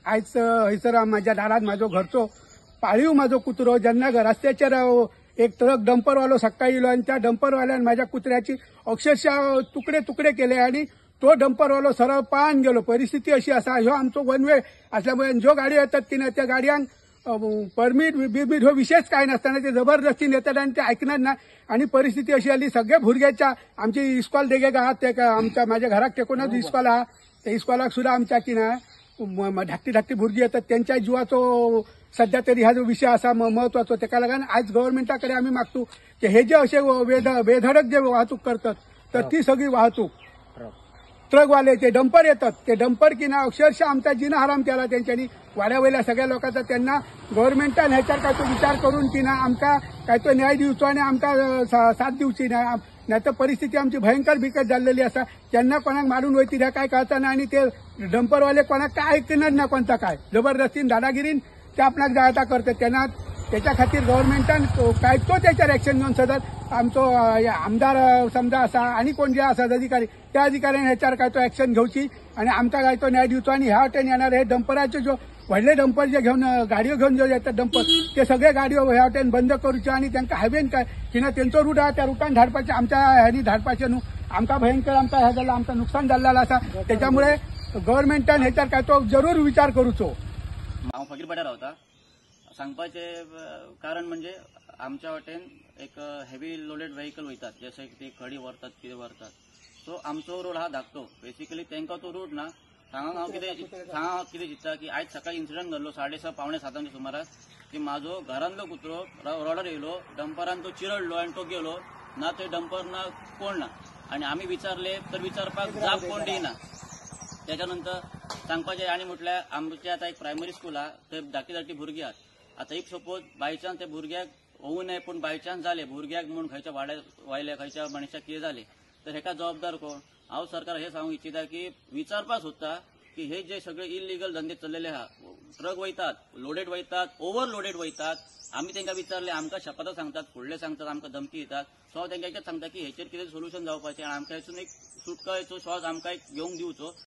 आयज हयसर म्हाज्या दारात म्हाजो घरचो पाळीव म्हाजो कुत्रो जेन्ना रस्त्याचेर एक ट्रक डंपरवालो सकाळी येयलो आणि त्या डंपरवाल्यान म्हाज्या कुत्र्याची अक्षरशः तुकडे तुकडे केले आणि तो डंपरवालो सरळ पान गेलो। परिस्थिती अशी असा, ह्यो आमचो वन वे असल्यामुळे ज्यो गाडयो येतात की त्या गाडयांक परमीट बिरमीट हो विशेष काय नसताना ते जबरदस्तीन येतात आणि ते ऐकणार ना। आणि परिस्थिती अशी आली, सगळे भुरग्याच्या आमची इस्कॉल देगेक आहात ते आमच्या माझ्या घराक तेकोनच इस्कॉल आहा, त्या इस्कॉलाक सुद्धा आमच्या की ना धाकटी धाकटी भुरगीं येतात त्यांच्या जीवाचो सध्या तरी हा जो विषय असा महत्वाचो। त्याका लागून आज गव्हर्नमेंटाकडे आम्ही मागतो की हे जे असे बेधडक जे वाहतूक करतात तर ती सगळी वाहतूक ट्रकवाले ते डंपर येतात, ते डंपर की ना अक्षरशः आमचा जिना हराम केला त्यांच्यानी वाड्यावयल्या सगळ्या लोकांचा। त्यांना गव्हर्नमेंटान ह्याच्यावर काय तो विचार करून की ना आमका काय तो न्याय दिवचो आणि आमका साथ दिवची नाही तर परिस्थिती आमची भयंकर बिकट झालेली असा। त्यांना कोणाक मारून वयती काय कळता ना आणि ते डंपरवाले कोणाक काय ऐकणार ना कोणता काय जबरदस्तीन दादागिरीन ते आपणाक जायता करतात। त्यांना त्याच्या खातीर गव्हर्नमेंटान काय तो त्याच्यावर ऍक्शन घेऊन सतत आमचो आमदार समजा असा आणि कोण जे असतात अधिकारी त्या अधिकाऱ्यांनी ह्याच्यावर काय तो ऍक्शन घेवची आणि आमका काय तो न्याय दिवचो। आणि ह्या वाटेन येणार हे डंपराचे जो व्हडले डंपर जे घेऊन गाडयो घेऊन जे येतात डंपर ते सगळे गाडयो ह्या वाटेन बंद करूचे आणि त्यांना हायवेन काय की ना त्यांचो रूट आहे त्या रूटान धाडपाचे आमच्या ह्यांनी धाडपाचे न्हू। आमका भयंकर आमचा ह्या झाला आमचा नुकसान झालेला असा। त्याच्यामुळे गव्हर्नमेंटान ह्याच्यावर काय तो जरूर विचार करूचो। हांव फकीर पेटार रावता। सांगपाचे कारण म्हणजे आमच्या वाटेन एक हेवी लोडेड व्हेकल वयतात जशे की ते खडी व्हरतात कितें व्हरतात, सो आमचो रोड हा धाकटो बेसिकली तांकां तो रूट ना। हांव कितें चित्ता की आयज सकाळी इन्सिडंट जाल्लो 6:30 पावणे 7 सुमारास की म्हाजो घरांतलो कुत्रो रोडार येयलो, डंपरान तो चिरडलो आणि तो गेलो ना। ते डंपर ना कोण ना आणि आम्ही विचारले तर विचारपाक जाप कोण दिना। त्याच्यानंतर सांगपाचें आनी म्हटल्यार आमचे आता एक प्रायमरी स्कूल हा, थंय धाकटी धाकटी भुरगीं आहात। आता इफ सपोज बाय चान्स ते भुरग्याक होऊ नये पण बाय चान्स जाले भुरग्याक म्हणून खंयच्या वाड्यार वायले खंयच्या मनशाक कितें जाले तर हेका जबाबदार कोण। हांव सरकार हे सांगूंक इच्छिता की विचारपाक सोदता की हे जे सगळे इलिगल धंदे चल्लेले आहा, ट्रक वयतात, लोडेड वयतात, ओव्हरलोडेड वयतात, आम्ही तांकां विचारले आमकां शपथ सांगतात, फुडले सांगतात, आमकां धमकी दितात। सो हांव तांकां एकच सांगता की हेचेर कितें सोल्युशन जावपाचें आणि आमकां हेतून एक सुटका शॉर्ट आमकां एक घेवंक दिवचो।